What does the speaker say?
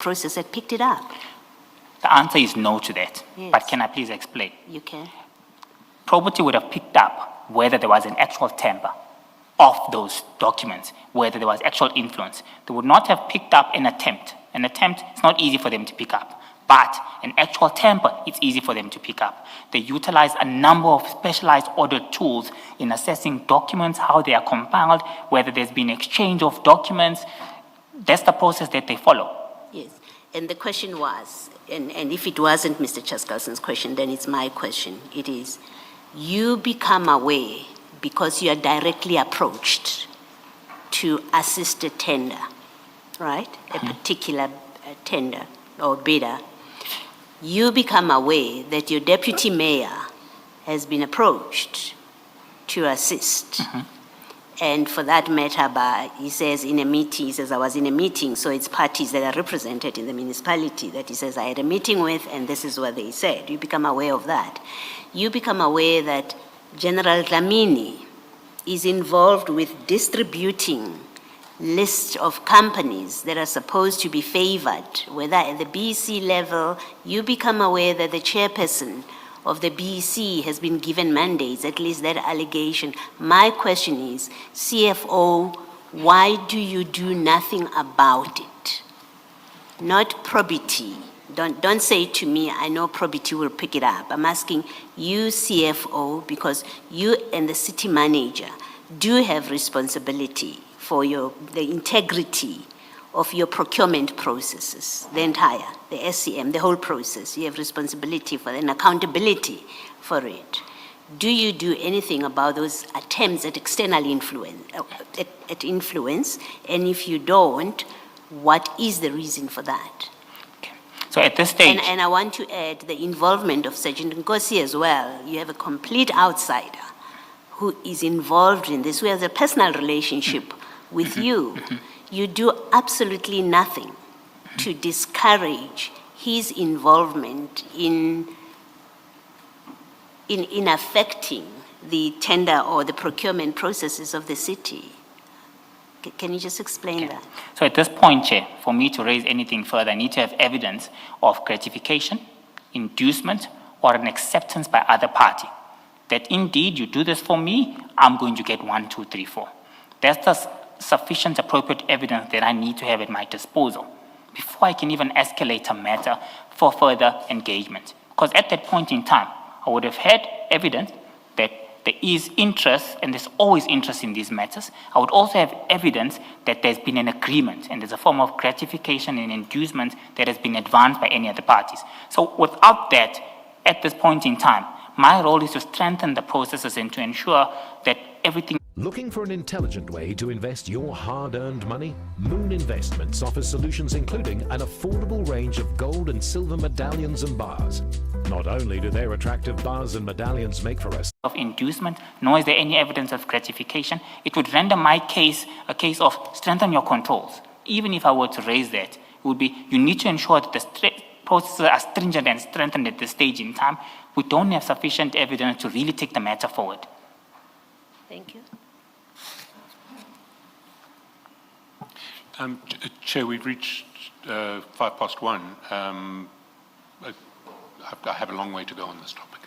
process had picked it up? The answer is no to that. Yes. But can I please explain? You can. Probity would have picked up whether there was an actual tamper of those documents, whether there was actual influence. They would not have picked up an attempt. An attempt, it's not easy for them to pick up. But an actual tamper, it's easy for them to pick up. They utilize a number of specialized audit tools in assessing documents, how they are compiled, whether there's been exchange of documents. That's the process that they follow. Yes. And the question was, and if it wasn't Mr. Chaskalson's question, then it's my question. It is, you become aware because you are directly approached to assist a tender, right? A particular tender or bidder. You become aware that your deputy mayor has been approached to assist. And for that matter, he says in a meeting, he says, I was in a meeting, so it's parties that are represented in the municipality that he says, I had a meeting with, and this is what they said. You become aware of that. You become aware that General Dlamini is involved with distributing lists of companies that are supposed to be favored, whether at the BEC level. You become aware that the chairperson of the BEC has been given mandates, at least that allegation. My question is, CFO, why do you do nothing about it? Not probity. Don't say to me, I know probity will pick it up. I'm asking you, CFO, because you and the city manager do have responsibility for the integrity of your procurement processes, the SCM, the whole process. You have responsibility for and accountability for it. Do you do anything about those attempts at external influence, influence? And if you don't, what is the reason for that? Okay. So at this stage... And I want to add the involvement of Sergeant Nkosi as well. You have a complete outsider who is involved in this, who has a personal relationship with you. You do absolutely nothing to discourage his involvement in affecting the tender or the procurement processes of the city. Can you just explain that? So at this point, Chair, for me to raise anything further, I need to have evidence of gratification, inducement, or an acceptance by other party. That indeed, you do this for me, I'm going to get 1, 2, 3, 4. That's the sufficient appropriate evidence that I need to have at my disposal before I can even escalate a matter for further engagement. Because at that point in time, I would have had evidence that there is interest, and there's always interest in these matters. I would also have evidence that there's been an agreement, and there's a form of gratification and inducement that has been advanced by any other parties. So without that, at this point in time, my role is to strengthen the processes and to ensure that everything... Looking for an intelligent way to invest your hard-earned money? Moon Investments offers solutions including an affordable range of gold and silver medallions and bars. Not only do their attractive bars and medallions make for us of inducement, nor is there any evidence of gratification, it would render my case a case of strengthen your controls. Even if I were to raise that, it would be, you need to ensure that the processes are stringent and strengthened at this stage in time. We don't have sufficient evidence to really take the matter forward. Thank you. Chair, we've reached 1:05. I have a long way to go on this topic.